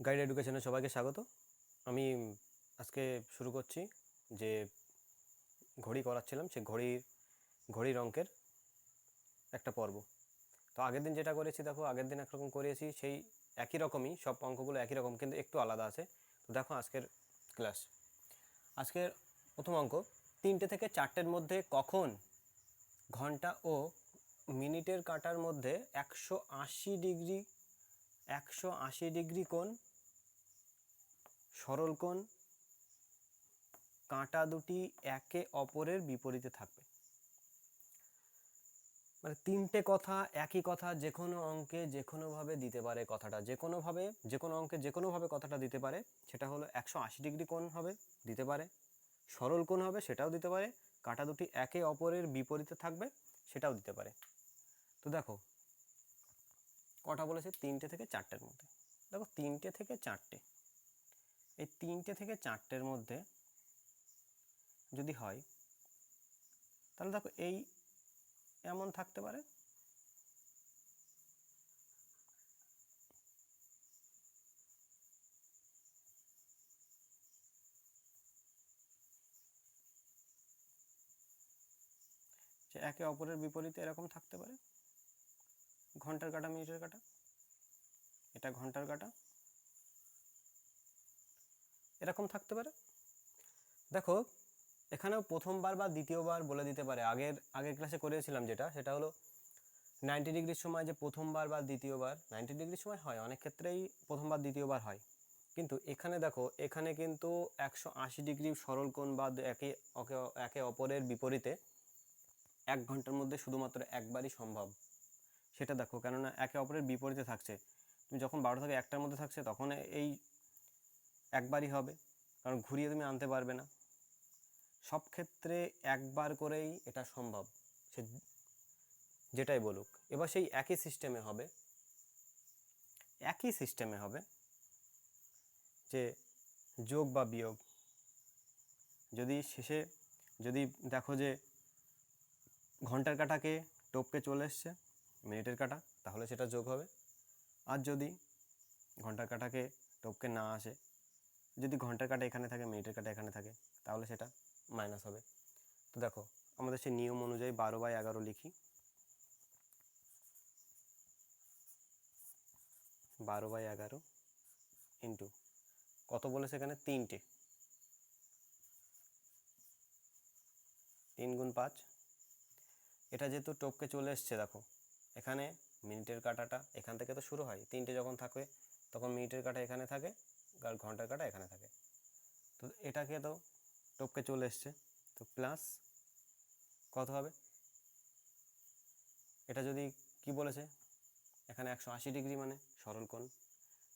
Guide এডুকেশনে সবাইকে স্বাগত। আমি আজকে শুরু করছি যে ঘড়ি করাচ্ছিলাম সেই ঘড়ির অঙ্কের একটা পর্ব। তো আগের দিন যেটা করেছি দেখো, আগের দিন একরকম করেছি, সেই একই রকমই সব অঙ্কগুলো একই রকম, কিন্তু একটু আলাদা আছে। তো দেখো আজকের ক্লাস, আজকের প্রথম অঙ্ক, 3টে থেকে 4টের মধ্যে কখন ঘন্টা ও মিনিটের কাঁটার মধ্যে 180 ডিগ্রি কোণ, সরল কোণ, কাঁটা দুটি একে অপরের বিপরীতে থাকবে। মানে 3টে কথা, একই কথা যে কোনো অঙ্কে যে কোনোভাবে দিতে পারে কথাটা, যে কোনো অঙ্কে যে কোনোভাবে কথাটা দিতে পারে। সেটা হলো 180 ডিগ্রি কোণ হবে, দিতে পারে, সরল কোণ হবে, সেটাও দিতে পারে, কাঁটা দুটি একে অপরের বিপরীতে থাকবে, সেটাও দিতে পারে। তো দেখো কটা বলেছে, 3টে থেকে 4টের মধ্যে। দেখো 3টে থেকে 4টে, এই 3টে থেকে 4টের মধ্যে যদি হয় তাহলে দেখো এই এমন থাকতে পারে, যে একে অপরের বিপরীতে এরকম থাকতে পারে। ঘন্টার কাঁটা মিনিটের কাঁটা, এটা ঘন্টার কাঁটা, এরকম থাকতে পারে। দেখো এখানেও প্রথমবার বা দ্বিতীয়বার বলে দিতে পারে। আগের ক্লাসে করেছিলাম যেটা, সেটা হলো 90 ডিগ্রির সময় যে প্রথমবার বা দ্বিতীয়বার, 90 ডিগ্রির সময় হয়, অনেক ক্ষেত্রেই প্রথমবার দ্বিতীয়বার হয়। কিন্তু এখানে দেখো, এখানে কিন্তু 180 ডিগ্রি সরল কোণ বা একে অপরের বিপরীতে 1 ঘন্টার মধ্যে শুধুমাত্র একবারই সম্ভব। সেটা দেখো, কেননা একে অপরের বিপরীতে থাকছে। তুমি যখন 12 থেকে 1টার মধ্যে থাকছে তখন এই একবারই হবে, কারণ ঘুরিয়ে তুমি আনতে পারবে না। সব ক্ষেত্রে একবার করেই এটা সম্ভব, সে যেটাই বলুক। এবার সেই একই সিস্টেমে হবে যে যোগ বা বিয়োগ। যদি শেষে যদি দেখো যে ঘন্টার কাঁটাকে টপকে চলে এসছে মিনিটের কাঁটা, তাহলে সেটা যোগ হবে। আর যদি ঘন্টার কাঁটাকে টপকে না আসে, যদি ঘন্টার কাঁটা এখানে থাকে, মিনিটের কাঁটা এখানে থাকে, তাহলে সেটা মাইনাস হবে। তো দেখো আমাদের সেই নিয়ম অনুযায়ী 12/11 লিখি। 12/11 ইন্টু কত বলেছে এখানে, 3টে, 3 গুণ 5। এটা যেহেতু টপকে চলে এসছে, দেখো এখানে মিনিটের কাঁটাটা এখান থেকে তো শুরু হয়, 3টে যখন থাকে তখন মিনিটের কাঁটা এখানে থাকে আর ঘন্টার কাঁটা এখানে থাকে। তো এটাকে তো টপকে চলে এসছে, তো প্লাস কত হবে, এটা যদি কি বলেছে এখানে 180 ডিগ্রি মানে সরল কোণ।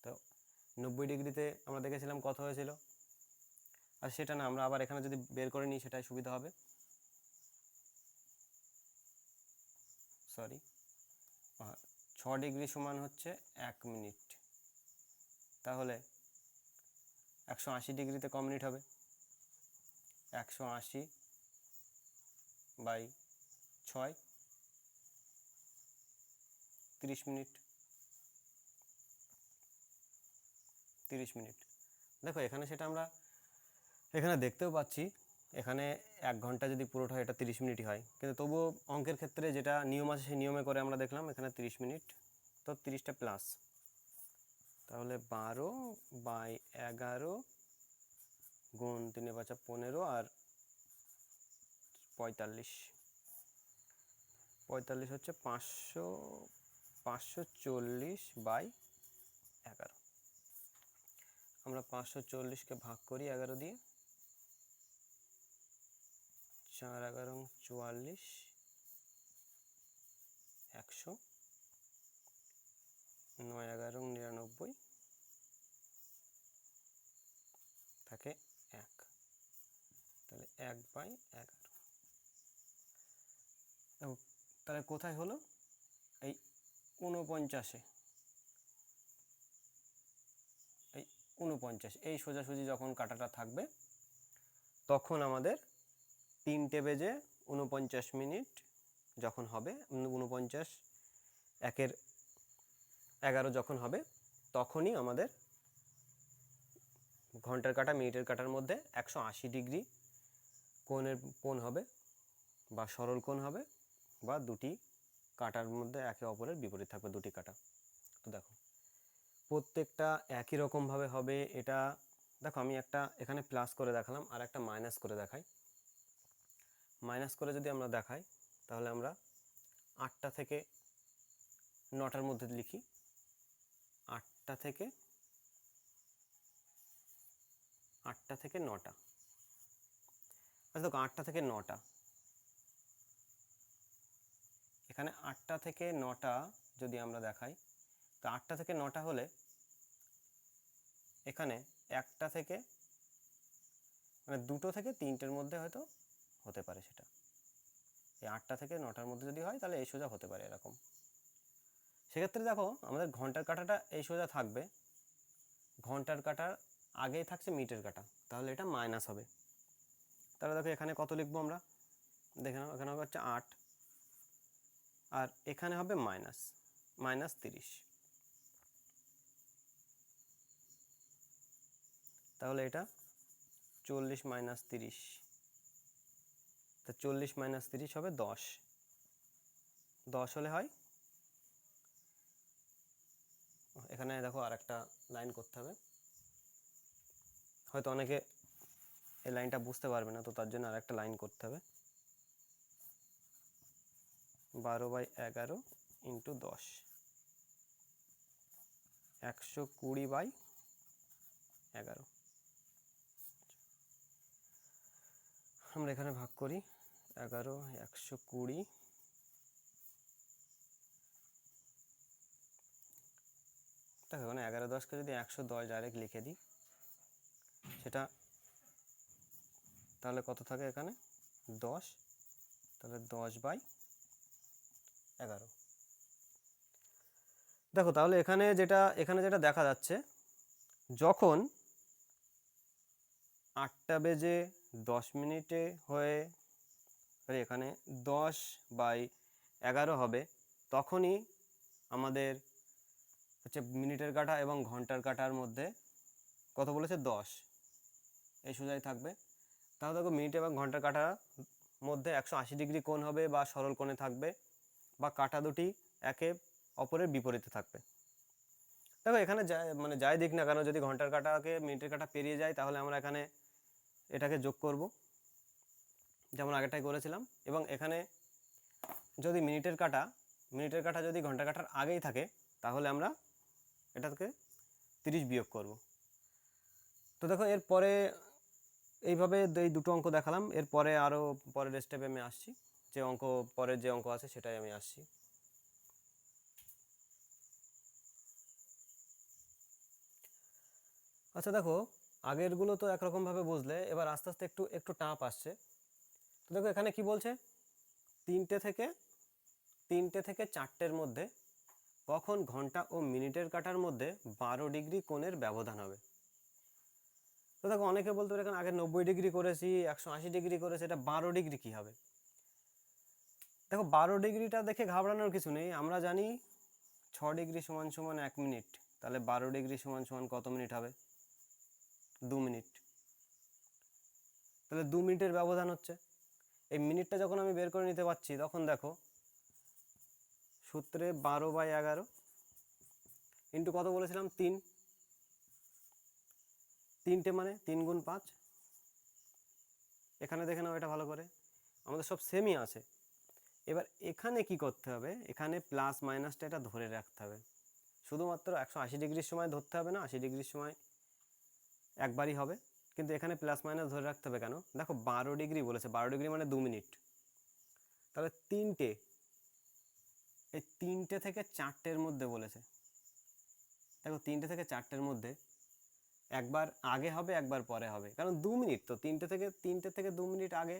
তো 90 ডিগ্রিতে আমরা দেখেছিলাম কত হয়েছিল, আর সেটা না, আমরা আবার এখানে যদি বের করে নিই সেটাই সুবিধা হবে। সরি, 6 ডিগ্রি সমান হচ্ছে 1 মিনিট, তাহলে 180 ডিগ্রিতে ক মিনিট হবে, 180/6, 30 মিনিট। 30 মিনিট, দেখো এখানে সেটা আমরা এখানে দেখতেও পাচ্ছি, এখানে 1 ঘন্টা যদি পুরোটা হয় এটা 30 মিনিটই হয়, কিন্তু তবুও অঙ্কের ক্ষেত্রে যেটা নিয়ম আছে সেই নিয়মে করে আমরা দেখলাম এখানে 30 মিনিট। তো 30টা প্লাস, তাহলে 12/11 গুণ 3 5 15 আর 45, 45 হচ্ছে 540/11। আমরা 540কে ভাগ করি 11 দিয়ে, 4 11 44, 100, 9 11 99, থাকে 1, তাহলে 1/11। তাহলে কোথায় হলো, এই 49-এ, এই 49, এই সোজাসুজি যখন কাটাটা থাকবে তখন আমাদের 3টে বেজে 49 মিনিট যখন হবে, 49 1/11 যখন হবে, তখনই আমাদের ঘন্টার কাঁটা মিনিটের কাঁটার মধ্যে 180 ডিগ্রি কোণ হবে, বা সরল কোণ হবে, বা দুটি কাঁটার মধ্যে একে অপরের বিপরীত থাকবে দুটি কাঁটা। তো দেখো প্রত্যেকটা একই রকমভাবে হবে। এটা দেখো আমি একটা এখানে প্লাস করে দেখালাম আর একটা মাইনাস করে দেখাই। মাইনাস করে যদি আমরা দেখাই তাহলে আমরা 8টা থেকে 9টার মধ্যে লিখি। 8টা থেকে 9টা। আচ্ছা দেখো 8টা থেকে 9টা, এখানে 8টা থেকে 9টা যদি আমরা দেখাই, তো 8টা থেকে 9টা হলে এখানে একটা থেকে মানে 2টো থেকে 3টের মধ্যে হয়তো হতে পারে। সেটা এই 8টা থেকে 9টার মধ্যে যদি হয় তাহলে এই সোজা হতে পারে এরকম। সেক্ষেত্রে দেখো আমাদের ঘন্টার কাঁটাটা এই সোজা থাকবে, ঘন্টার কাঁটার আগেই থাকছে মিনিটের কাঁটা, তাহলে এটা মাইনাস হবে। তাহলে দেখো এখানে কত লিখবো আমরা, দেখে নাও, এখানে হবে হচ্ছে 8 আর এখানে হবে -30। তাহলে এটা 40 - 30, তো 40 - 30 হবে 10। 10 হলে হয়, এখানে দেখো আর একটা লাইন করতে হবে, হয়তো অনেকে এই লাইনটা বুঝতে পারবে না, তো তার জন্য আর একটা লাইন করতে হবে। 12/11 × 10, 120/11। আমরা এখানে ভাগ করি 11, 120। দেখো এখানে 11×10কে যদি 110 ডাইরেক্ট লিখে দিই, সেটা তাহলে কত থাকে এখানে 10, তাহলে 10/11। দেখো তাহলে এখানে যেটা দেখা যাচ্ছে, যখন 8:10 হয়ে এখানে 10/11 হবে, তখনই আমাদের হচ্ছে মিনিটের কাঁটা এবং ঘন্টার কাঁটার মধ্যে কত বলেছে 10, এই সোজাই থাকবে। তাহলে দেখো মিনিট এবং ঘন্টার কাঁটার মধ্যে 180 ডিগ্রি কোণ হবে বা সরল কোণে থাকবে, বা কাঁটা দুটি একে অপরের বিপরীতে থাকবে। দেখো এখানে যাই দিক না কেন, যদি ঘন্টার কাঁটাকে মিনিটের কাঁটা পেরিয়ে যায় তাহলে আমরা এখানে এটাকে যোগ করব, যেমন আগেরটাই করেছিলাম। এবং এখানে যদি মিনিটের কাঁটা যদি ঘন্টার কাঁটার আগেই থাকে তাহলে আমরা এটাকে 30 বিয়োগ করব। তো দেখো এরপরে এইভাবে এই দুটো অঙ্ক দেখালাম, এরপরে আরও পরের স্টেপে আমি আসছি, পরের যে অঙ্ক আছে সেটাই আমি আসছি। আচ্ছা দেখো আগেরগুলো তো একরকমভাবে বুঝলে, এবার আস্তে আস্তে একটু টাফ আসছে। তো দেখো এখানে কি বলছে, 3টে থেকে 4টের মধ্যে কখন ঘন্টা ও মিনিটের কাঁটার মধ্যে 12 ডিগ্রি কোণের ব্যবধান হবে। তো দেখো অনেকে বলতে পারে এখানে আগে 90 ডিগ্রি করেছি, 180 ডিগ্রি করেছি, এটা 12 ডিগ্রি কী হবে। দেখো 12 ডিগ্রিটা দেখে ঘাবড়ানোর কিছু নেই, আমরা জানি 6 ডিগ্রি = 1 মিনিট, তাহলে 12 ডিগ্রি = কত মিনিট হবে, 2 মিনিট। তাহলে 2 মিনিটের ব্যবধান হচ্ছে। এই মিনিটটা যখন আমি বের করে নিতে পারছি, তখন দেখো সূত্রে 12/11 ইন্টু কত বলেছিলাম 3, 3টে মানে 3 × 5। এখানে দেখে নাও এটা ভালো করে, আমাদের সব সেমই আছে। এবার এখানে কি করতে হবে, এখানে প্লাস মাইনাসটা এটা ধরে রাখতে হবে, শুধুমাত্র 180 ডিগ্রির সময় ধরতে হবে না, 80 ডিগ্রির সময় একবারই হবে, কিন্তু এখানে প্লাস মাইনাস ধরে রাখতে হবে কেন, দেখো 12 ডিগ্রি বলেছে, 12 ডিগ্রি মানে 2 মিনিট, তাহলে এই 3টে থেকে 4টের মধ্যে বলেছে। দেখো 3টে থেকে 4টের মধ্যে একবার আগে হবে একবার পরে হবে, কারণ 2 মিনিট তো, 3টে থেকে 2 মিনিট আগে,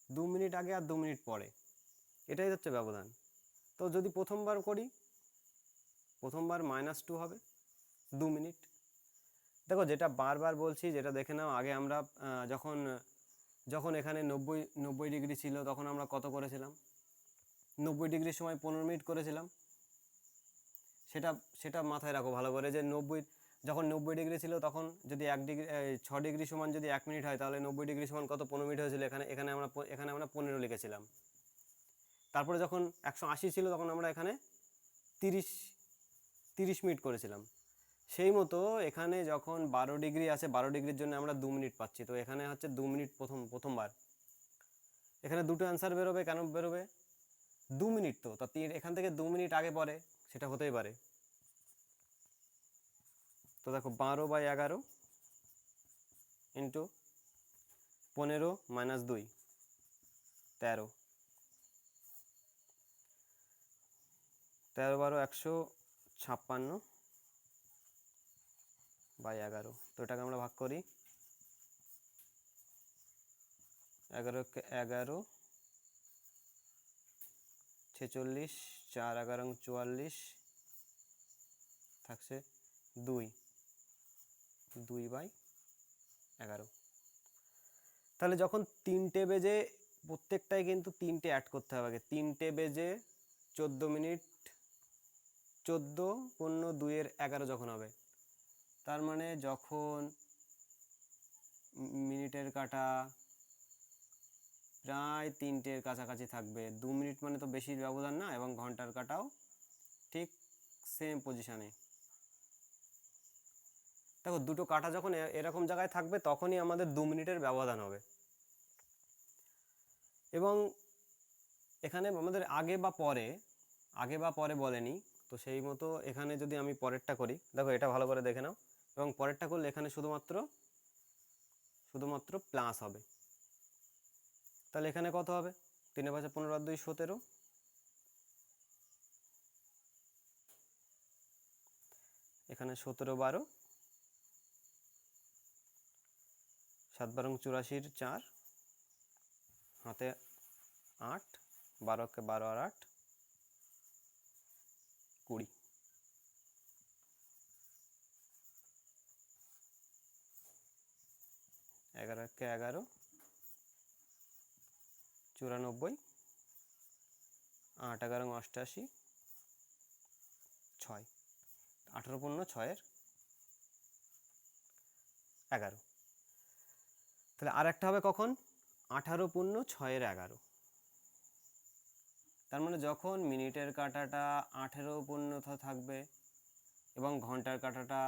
2 মিনিট আগে আর 2 মিনিট পরে, এটাই হচ্ছে ব্যবধান। তো যদি প্রথমবার করি, প্রথমবার -2 হবে 2 মিনিট। দেখো যেটা বারবার বলছি, যেটা দেখে নাও, আগে আমরা যখন এখানে 90 ডিগ্রি ছিল তখন আমরা কত করেছিলাম, 90 ডিগ্রির সময় 15 মিনিট করেছিলাম। সেটা মাথায় রাখো ভালো করে, যে যখন 90 ডিগ্রি ছিল তখন যদি 1 ডিগ্রি 6 ডিগ্রি সমান যদি 1 মিনিট হয় তাহলে 90 ডিগ্রি সমান কত, 15 মিনিট হয়েছিল। এখানে আমরা 15 লিখেছিলাম। তারপরে যখন 180 ছিল তখন আমরা এখানে 30 মিনিট করেছিলাম। সেই মতো এখানে যখন 12 ডিগ্রি আছে, 12 ডিগ্রির জন্য আমরা 2 মিনিট পাচ্ছি। তো এখানে হচ্ছে 2 মিনিট প্রথমবার। এখানে দুটো অ্যান্সার বেরোবে, কেন বেরোবে? 2 মিনিট। তো এখান থেকে 2 মিনিট আগে পরে সেটা হতেই পারে। তো দেখো 12/11 ইন্টু 15 মাইনাস 2 13, 13 12 156/11। তো এটাকে আমরা ভাগ করি, 11 11, 46, 4 11 44, থাকছে 2/11। তাহলে যখন 3টে বেজে, প্রত্যেকটাই কিন্তু 3টে অ্যাড করতে হবে আগে। 3টে বেজে 14 মিনিট, 14 15 2 11 যখন হবে, তার মানে যখন মিনিটের কাটা প্রায় 3টের কাছাকাছি থাকবে, 2 মিনিট মানে তো বেশি ব্যবধান না, এবং ঘন্টার কাটাও ঠিক সেম পজিশানে। দেখো দুটো কাটা যখন এরকম জায়গায় থাকবে তখনই আমাদের 2 মিনিটের ব্যবধান হবে। এবং এখানে আমাদের আগে বা পরে বলেনি, তো সেই মতো এখানে যদি আমি পরেরটা করি, দেখো এটা ভালো করে দেখে নাও, এবং পরেরটা করলে এখানে শুধুমাত্র প্লাস হবে। তাহলে এখানে কত হবে? 3 5 15 আর 2 17, এখানে 17 12, 7 12 84, 4 হাতে 8, 12 কে 12 আর 8 20, 11 কে 11, 94, 8 11 88, 6, 18 15 6 11। তাহলে আর একটা হবে কখন? 18 15 6 11। তার মানে যখন মিনিটের কাঁটাটা 18 পূর্ণতা থাকবে এবং ঘন্টার কাঁটাটা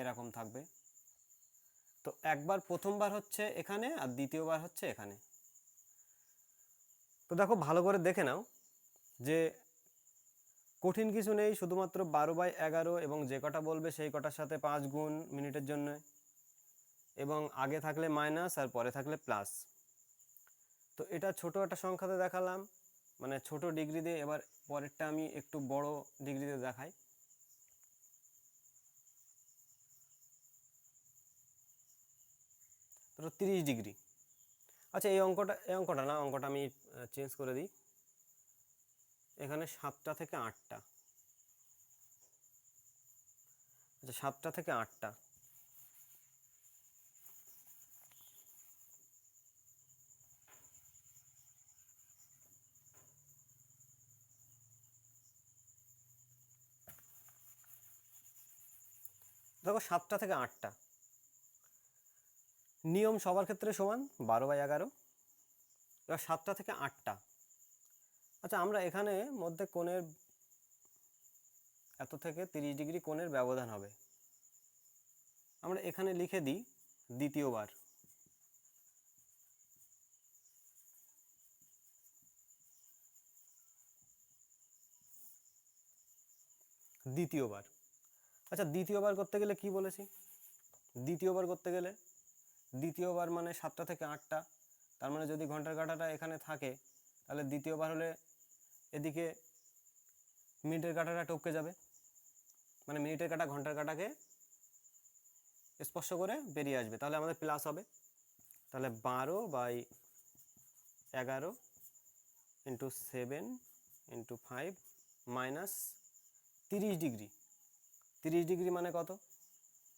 এরকম থাকবে, তো একবার প্রথমবার হচ্ছে এখানে আর দ্বিতীয়বার হচ্ছে এখানে। তো দেখো ভালো করে দেখে নাও যে কঠিন কিছু নেই, শুধুমাত্র 12/11 এবং যে কটা বলবে সেই কটার সাথে 5 গুণ মিনিটের জন্য, এবং আগে থাকলে মাইনাস আর পরে থাকলে প্লাস। তো এটা ছোট একটা সংখ্যাতে দেখালাম, মানে ছোট ডিগ্রি দিয়ে। এবার পরেরটা আমি একটু বড় ডিগ্রিতে দেখাই। ধরো 30 ডিগ্রি। আচ্ছা এই অঙ্কটা না, অঙ্কটা আমি চেঞ্জ করে দিই। এখানে 7টা থেকে 8টা, আচ্ছা 7টা থেকে 8টা, দেখো 7টা থেকে 8টা নিয়ম সবার ক্ষেত্রে সমান 12/11। এবার 7টা থেকে 8টা, আচ্ছা আমরা এখানে মধ্যে কোণের এত থেকে 30 ডিগ্রি কোণের ব্যবধান হবে, আমরা এখানে লিখে দিই দ্বিতীয়বার। দ্বিতীয়বার, আচ্ছা দ্বিতীয়বার করতে গেলে কি বলেছি? দ্বিতীয়বার মানে 7টা থেকে 8টা, তার মানে যদি ঘন্টার কাঁটাটা এখানে থাকে তাহলে দ্বিতীয়বার হলে এদিকে মিনিটের কাঁটাটা টপকে যাবে, মানে মিনিটের কাঁটা ঘন্টার কাঁটাকে স্পর্শ করে বেরিয়ে আসবে, তাহলে আমাদের প্লাস হবে। তাহলে 12/11 into 7 into 5 minus 30 degree. 30 degree মানে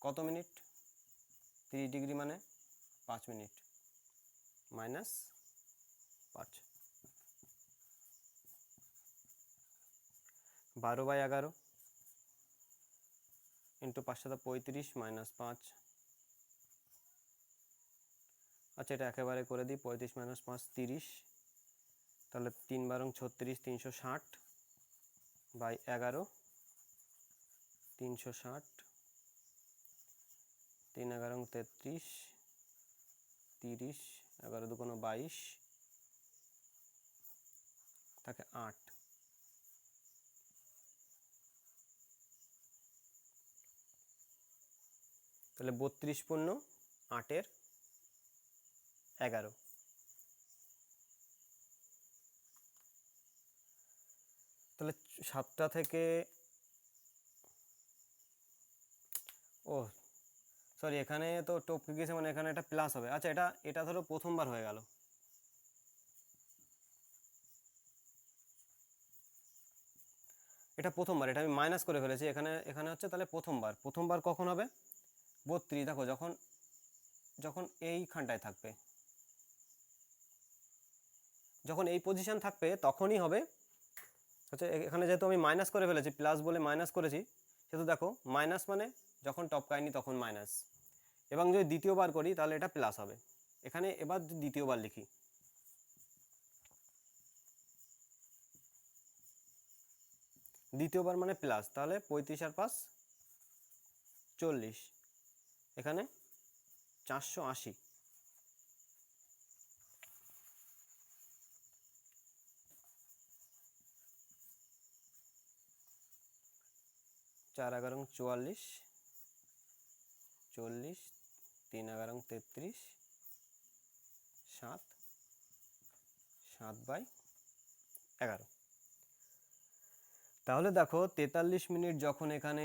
কত মিনিট? 30 ডিগ্রি মানে 5 মিনিট, মাইনাস 5। 12/11 into 535 minus 5। আচ্ছা, এটা একেবারে করে দিই, 35 মাইনাস 5 30, তাহলে 3 বারং 36, 360 বাই 11, 360, 3 11 33, 30, 11 2 22, থাকে 8। তাহলে 32 পূর্ণ 8-এর 11। তাহলে 7টা থেকে, ও সরি, এখানে তো টপকে গেছে, মানে এখানে একটা প্লাস হবে। আচ্ছা, এটা ধরো প্রথমবার হয়ে গেল, এটা প্রথমবার, এটা আমি মাইনাস করে ফেলেছি, এখানে এখানে হচ্ছে, তাহলে প্রথমবার কখন হবে? 32, দেখো যখন যখন এইখানটায় থাকবে, যখন এই পজিশন থাকবে তখনই হবে হচ্ছে। এখানে যেহেতু আমি মাইনাস করে ফেলেছি, প্লাস বলে মাইনাস করেছি, সেহেতু দেখো মাইনাস মানে যখন টপকায়নি তখন মাইনাস, এবং যদি দ্বিতীয়বার করি তাহলে এটা প্লাস হবে। এখানে এবার দ্বিতীয়বার লিখি, দ্বিতীয়বার মানে প্লাস, তাহলে 35 আর 5 40, এখানে 480। চার 11 44, 40, 3 11 33, 7, 7/11। তাহলে দেখো 43 মিনিট যখন এখানে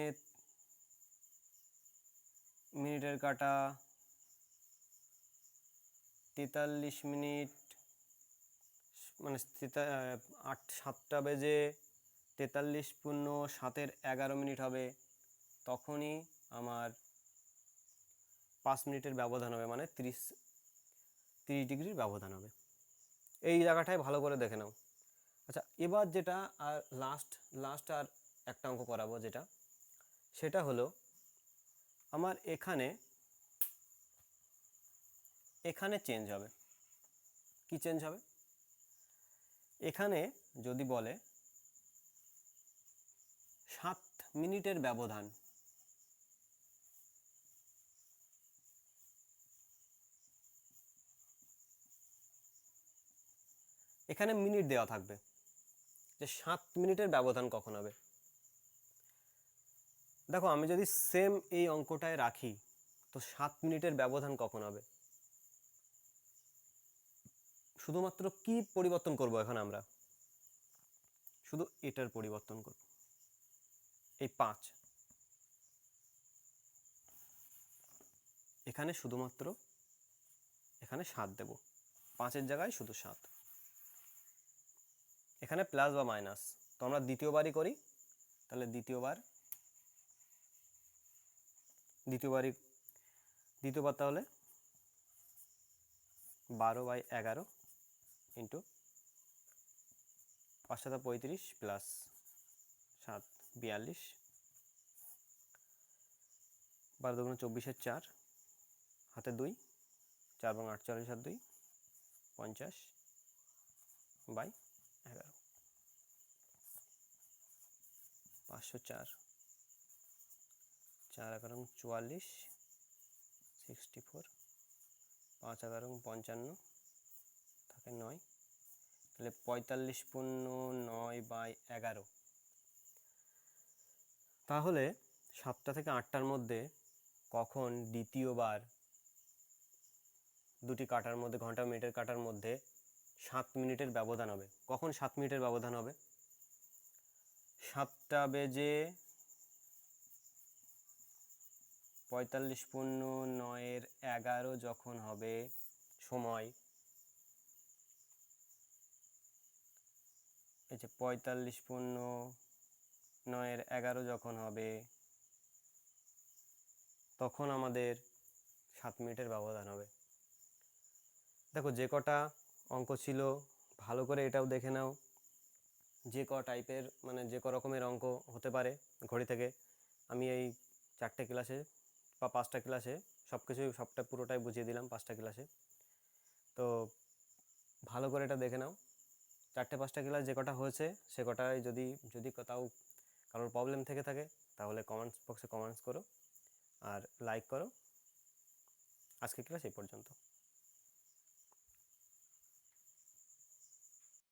মিনিটের কাটা 43 মিনিট, মানে 7টা বেজে 43 পূর্ণ 7-এর 11 মিনিট হবে, তখনই আমার 5 মিনিটের ব্যবধান হবে, মানে 30 ডিগ্রির ব্যবধান হবে। এই জায়গাটায় ভালো করে দেখে নাও। আচ্ছা, এবার যেটা আর লাস্ট আর একটা অঙ্ক করাবো, সেটা হলো আমার এখানে চেঞ্জ হবে। কি চেঞ্জ হবে? এখানে যদি বলে 7 মিনিটের ব্যবধান, এখানে মিনিট দেওয়া থাকবে, যে 7 মিনিটের ব্যবধান কখন হবে। দেখো, আমি যদি সেম এই অঙ্কটায় রাখি, তো 7 মিনিটের ব্যবধান কখন হবে? শুধুমাত্র কি পরিবর্তন করব? এখন আমরা শুধু এটার পরিবর্তন করব, এই 5, এখানে শুধুমাত্র এখানে 7 দেব, 5-এর জায়গায় শুধু 7, এখানে প্লাস বা মাইনাস, তো আমরা দ্বিতীয়বার তাহলে দ্বিতীয়বার তাহলে 12/11 ইন্টু 5 7 35 প্লাস 7 42, 12 2 24-এর 4, হাতে 2, 4 এবং 48 আর 2 50/11, 504, 4 11 44, 64, 5 11 55, থাকে 9, তাহলে 45 পূর্ণ 9/11। তাহলে 7টা থেকে 8টার মধ্যে কখন দ্বিতীয়বার দুটি কাটার মধ্যে, ঘন্টা মিনিটের কাটার মধ্যে 7 মিনিটের ব্যবধান হবে? কখন 7 মিনিটের ব্যবধান হবে? 7টা বেজে 45 পূর্ণ 9-এর 11 যখন হবে সময়, এই যে 45 পূর্ণ 9-এর 11 যখন হবে, তখন আমাদের 7 মিনিটের ব্যবধান হবে। দেখো, যে কটা অঙ্ক ছিল ভালো করে এটাও দেখে নাও, যে ক টাইপের মানে যে ক রকমের অঙ্ক হতে পারে ঘড়ি থেকে, আমি এই 4টে ক্লাসে বা 5টা ক্লাসে সবটা পুরোটাই বুঝিয়ে দিলাম 5টা ক্লাসে। তো ভালো করে এটা দেখে নাও। 4টে 5টা ক্লাস যে কটা হয়েছে সে কটায় যদি যদি কোথাও কারোর প্রবলেম থেকে থাকে তাহলে কমেন্টস বক্সে কমেন্টস করো আর লাইক করো। আজকের ক্লাস এই পর্যন্ত।